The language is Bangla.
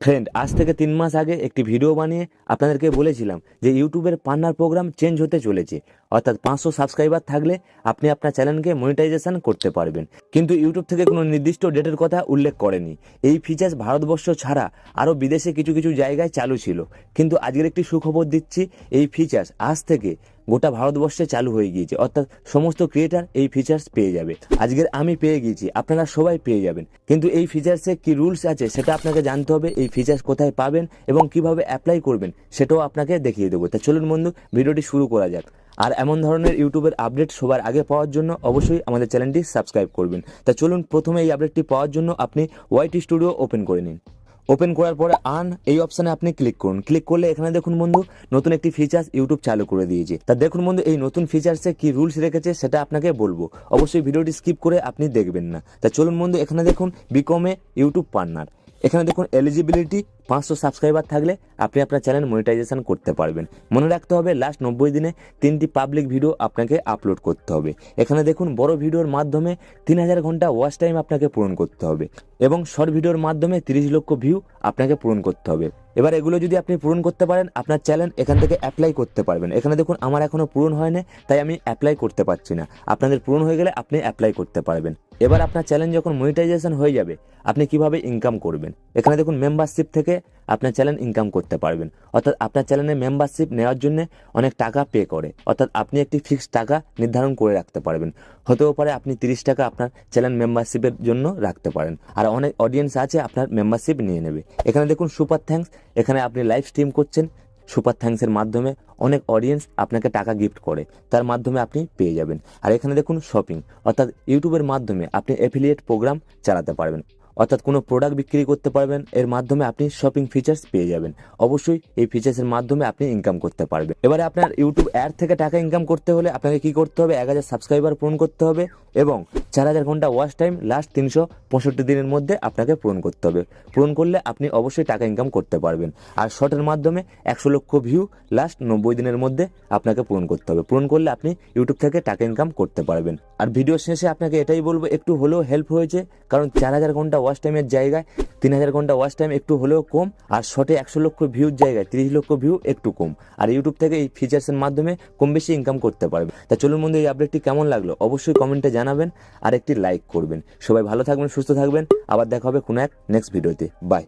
ফ্রেন্ড, আজ থেকে 3 মাস আগে একটি ভিডিও বানিয়ে আপনাদেরকে বলেছিলাম যে ইউটিউবের পার্টনার প্রোগ্রাম চেঞ্জ হতে চলেছে, অর্থাৎ 500 সাবস্ক্রাইবার থাকলে আপনি আপনার চ্যানেলকে মনিটাইজেশন করতে পারবেন। কিন্তু ইউটিউব থেকে কোনো নির্দিষ্ট ডেটের কথা উল্লেখ করেনি। এই ফিচার্স ভারতবর্ষ ছাড়া আরও বিদেশে কিছু কিছু জায়গায় চালু ছিল, কিন্তু আজকের একটি সুখবর দিচ্ছি, এই ফিচার্স আজ থেকে গোটা ভারতবর্ষে চালু হয়ে গিয়েছে, অর্থাৎ সমস্ত ক্রিয়েটার এই ফিচার্স পেয়ে যাবে। আজকের আমি পেয়ে গিয়েছি, আপনারা সবাই পেয়ে যাবেন। কিন্তু এই ফিচার্সে কি রুলস আছে সেটা আপনাকে জানতে হবে। এই ফিচার্স কোথায় পাবেন এবং কিভাবে অ্যাপ্লাই করবেন সেটাও আপনাকে দেখিয়ে দেবো। তা চলুন বন্ধু, ভিডিওটি শুরু করা যাক। আর এমন ধরনের ইউটিউবের আপডেট সবার আগে পাওয়ার জন্য অবশ্যই আমাদের চ্যানেলটি সাবস্ক্রাইব করবেন। তা চলুন, প্রথমে এই আপডেটটি পাওয়ার জন্য আপনি ওয়াইটি স্টুডিও ওপেন করে নিন। ওপেন করার পরে এই অপশানে আপনি ক্লিক করুন। ক্লিক করলে এখানে দেখুন বন্ধু, নতুন একটি ফিচার্স ইউটিউব চালু করে দিয়েছে। তা দেখুন বন্ধু, এই নতুন ফিচার্সে কি রুলস রেখেছে সেটা আপনাকে বলবো। অবশ্যই ভিডিওটি স্কিপ করে আপনি দেখবেন না। তা চলুন বন্ধু, এখানে দেখুন বিকমে ইউটিউব পার্টনার। এখানে দেখুন এলিজিবিলিটি, 500 সাবস্ক্রাইবার থাকলে আপনি আপনার চ্যানেল মনিটাইজেশন করতে পারবেন। মনে রাখতে হবে লাস্ট 90 দিনে 3টি পাবলিক ভিডিও আপনাকে আপলোড করতে হবে। এখানে দেখুন বড় ভিডিওর মাধ্যমে 3000 ঘন্টা ওয়াচ টাইম আপনাকে পূরণ করতে হবে এবং শর্ট ভিডিওর মাধ্যমে 30 লক্ষ ভিউ আপনাকে পূরণ করতে হবে। এবার এগুলো যদি আপনি পূরণ করতে পারেন, আপনার চ্যানেল এখান থেকে অ্যাপ্লাই করতে পারবেন। এখানে দেখুন আমার এখনো পূরণ হয়নি, তাই আমি অ্যাপ্লাই করতে পারছি না। আপনাদের পূরণ হয়ে গেলে আপনি অ্যাপ্লাই করতে পারবেন। এবার আপনার চ্যানেল যখন মনিটাইজেশন হয়ে যাবে, আপনি কিভাবে ইনকাম করবেন, এখানে দেখুন মেম্বারশিপ থেকে আপনার চ্যানেল ইনকাম করতে পারবেন। অর্থাৎ আপনার চ্যানেলে মেম্বারশিপ নেওয়ার জন্য অনেক টাকা পে করে, অর্থাৎ আপনি একটি ফিক্সড টাকা নির্ধারণ করে রাখতে পারবেন। হতেও পারে আপনি 30 টাকা আপনার চ্যানেল মেম্বারশিপের জন্য রাখতে পারেন। আর অনেক অডিয়েন্স আছে আপনার মেম্বারশিপ নিয়ে নেবে। এখানে দেখুন সুপার থ্যাঙ্কস, এখানে আপনি লাইভ স্ট্রিম করছেন, সুপার থ্যাঙ্কসের মাধ্যমে অনেক অডিয়েন্স আপনাকে টাকা গিফট করে, তার মাধ্যমে আপনি পেয়ে যাবেন। আর এখানে দেখুন শপিং, অর্থাৎ ইউটিউবের মাধ্যমে আপনি অ্যাফিলিয়েট প্রোগ্রাম চালাতে পারবেন, অর্থাৎ কোনো প্রোডাক্ট বিক্রি করতে পারবেন। এর মাধ্যমে আপনি শপিং ফিচার্স পেয়ে যাবেন। অবশ্যই এই ফিচার্সের মাধ্যমে আপনি ইনকাম করতে পারবেন। এবারে আপনার ইউটিউব অ্যাড থেকে টাকা ইনকাম করতে হলে আপনাকে কি করতে হবে, 1000 সাবস্ক্রাইবার পূরণ করতে হবে এবং 4000 ঘন্টা ওয়াচ টাইম লাস্ট 365 দিনের মধ্যে আপনাকে পূরণ করতে হবে। পূরণ করলে আপনি অবশ্যই টাকা ইনকাম করতে পারবেন। আর শর্টের মাধ্যমে 100 লক্ষ ভিউ লাস্ট 90 দিনের মধ্যে আপনাকে পূরণ করতে হবে। পূরণ করলে আপনি ইউটিউব থেকে টাকা ইনকাম করতে পারবেন। আর ভিডিও শেষে আপনাকে এটাই বলবো, একটু হলেও হেল্প হয়েছে, কারণ 4000 ঘন্টা ওয়াচ টাইমের জায়গায় 3000 ঘন্টা ওয়াচ টাইম একটু হলেও কম, আর শর্টে 100 লক্ষ ভিউর জায়গায় 30 লক্ষ ভিউ একটু কম। আর ইউটিউব থেকে এই ফিচার্সের মাধ্যমে কম বেশি ইনকাম করতে পারবে। তা চলুন বন্ধু, এই আপডেটটি কেমন লাগলো অবশ্যই কমেন্টে জানাবেন আর একটি লাইক করবেন। সবাই ভালো থাকবেন, সুস্থ থাকবেন। আবার দেখা হবে কোনো এক নেক্সট ভিডিওতে। বাই।